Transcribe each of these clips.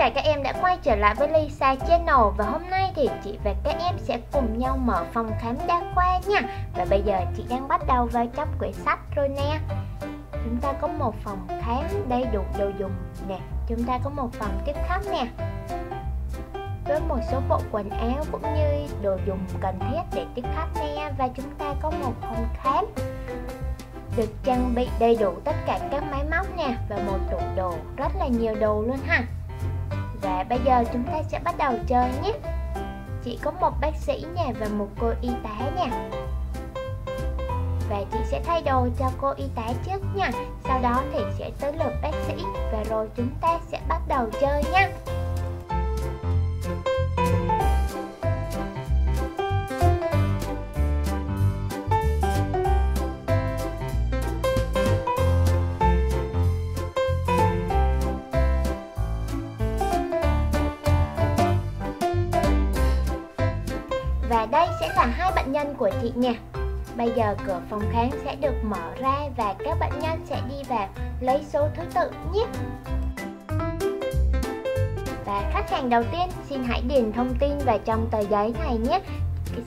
cả các em đã quay trở lại với Lisa Channel. Và hôm nay thì chị và các em sẽ cùng nhau mở phòng khám đa khoa nha. Và bây giờ chị đang bắt đầu vào trong quyển sách rồi nè. Chúng ta có một phòng khám đầy đủ đồ dùng nè. Chúng ta có một phòng tiếp khách nè, với một số bộ quần áo cũng như đồ dùng cần thiết để tiếp khách nè. Và chúng ta có một phòng khám được trang bị đầy đủ tất cả các máy móc nè, và một tủ đồ rất là nhiều đồ luôn ha. Và bây giờ chúng ta sẽ bắt đầu chơi nhé. Chị có một bác sĩ nè và một cô y tá nè. Và chị sẽ thay đồ cho cô y tá trước nha. Sau đó thì sẽ tới lượt bác sĩ, và rồi chúng ta sẽ bắt đầu chơi nha. Và đây sẽ là hai bệnh nhân của chị nha. Bây giờ cửa phòng khám sẽ được mở ra và các bệnh nhân sẽ đi vào lấy số thứ tự nhé. Và khách hàng đầu tiên xin hãy điền thông tin vào trong tờ giấy này nhé.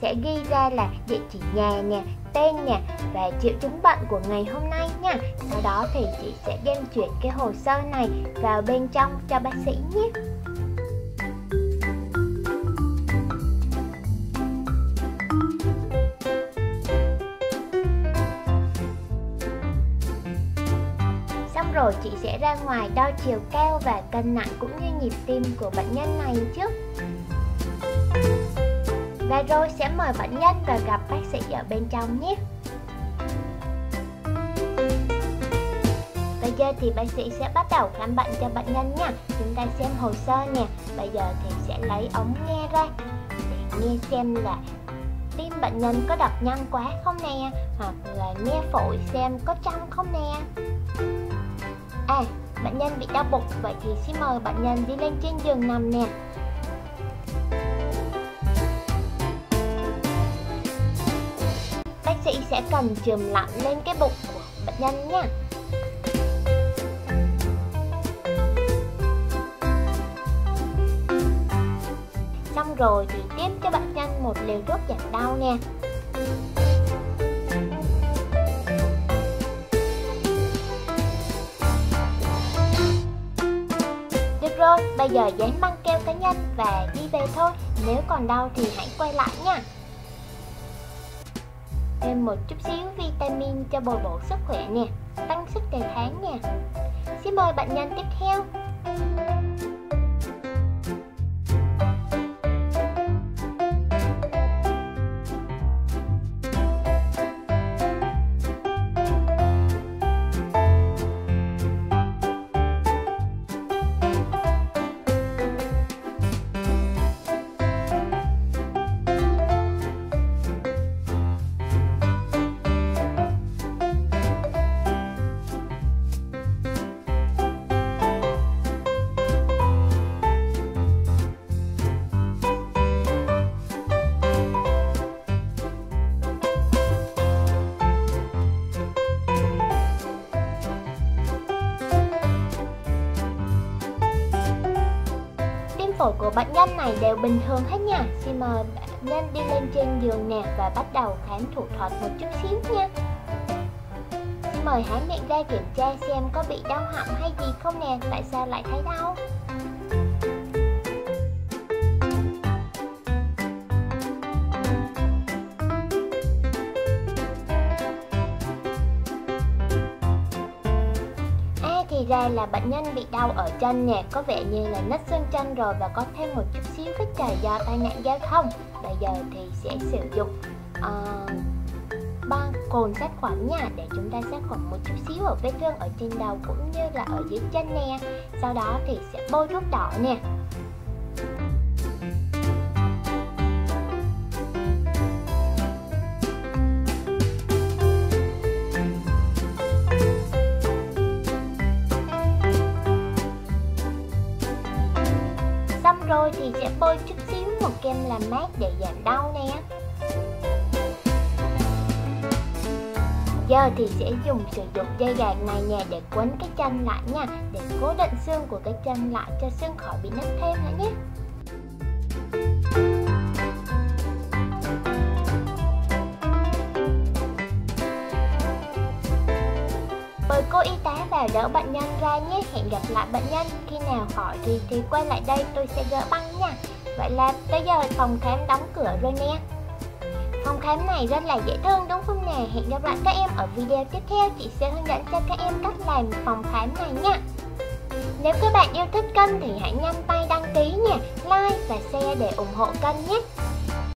Sẽ ghi ra là địa chỉ nhà nè, tên nè và triệu chứng bệnh của ngày hôm nay nha. Sau đó thì chị sẽ đem chuyển cái hồ sơ này vào bên trong cho bác sĩ nhé. Rồi chị sẽ ra ngoài đo chiều cao và cân nặng cũng như nhịp tim của bệnh nhân này trước. Và rồi sẽ mời bệnh nhân và gặp bác sĩ ở bên trong nhé. Bây giờ thì bác sĩ sẽ bắt đầu khám bệnh cho bệnh nhân nha. Chúng ta xem hồ sơ nè. Bây giờ thì sẽ lấy ống nghe ra để nghe xem là tim bệnh nhân có đập nhanh quá không nè, hoặc là nghe phổi xem có trong không nè. Bệnh nhân bị đau bụng, vậy thì xin mời bệnh nhân đi lên trên giường nằm nè. Bác sĩ sẽ cần chườm lạnh lên cái bụng của bệnh nhân nha. Xong rồi thì tiếp cho bệnh nhân một liều thuốc giảm đau nè. Rồi, bây giờ dán băng keo cá nhân và đi về thôi. Nếu còn đau thì hãy quay lại nha. Thêm một chút xíu vitamin cho bồi bổ sức khỏe nè, tăng sức đề kháng nè. Xin mời bệnh nhân tiếp theo. Phổi của bệnh nhân này đều bình thường hết nha. Xin mời bệnh nhân đi lên trên giường nè và bắt đầu khám thủ thuật một chút xíu nha. Xin mời há miệng ra kiểm tra xem có bị đau họng hay gì không nè. Tại sao lại thấy đau? Thì ra là bệnh nhân bị đau ở chân nè, có vẻ như là nứt xương chân rồi và có thêm một chút xíu vết chảy do tai nạn giao thông. Bây giờ thì sẽ sử dụng băng cồn sát khuẩn nha, để chúng ta sát khuẩn một chút xíu ở vết thương ở trên đầu cũng như là ở dưới chân nè. Sau đó thì sẽ bôi thuốc đỏ nè. Rồi thì sẽ bôi chút xíu một kem làm mát để giảm đau nè. giờ thì sẽ sử dụng dây gạt này nha để quấn cái chân lại nha, để cố định xương của cái chân lại cho xương khỏi bị nứt thêm nữa nhé. Mời cô y tá vào đỡ bệnh nhân ra nhé. Hẹn gặp lại bệnh nhân, khi nào khỏi thì quay lại đây tôi sẽ gỡ băng nha. Vậy là tới giờ phòng khám đóng cửa rồi nè. Phòng khám này rất là dễ thương đúng không nè? Hẹn gặp lại các em ở video tiếp theo, chị sẽ hướng dẫn cho các em cách làm phòng khám này nha. Nếu các bạn yêu thích kênh thì hãy nhanh tay đăng ký nha, like và share để ủng hộ kênh nhé.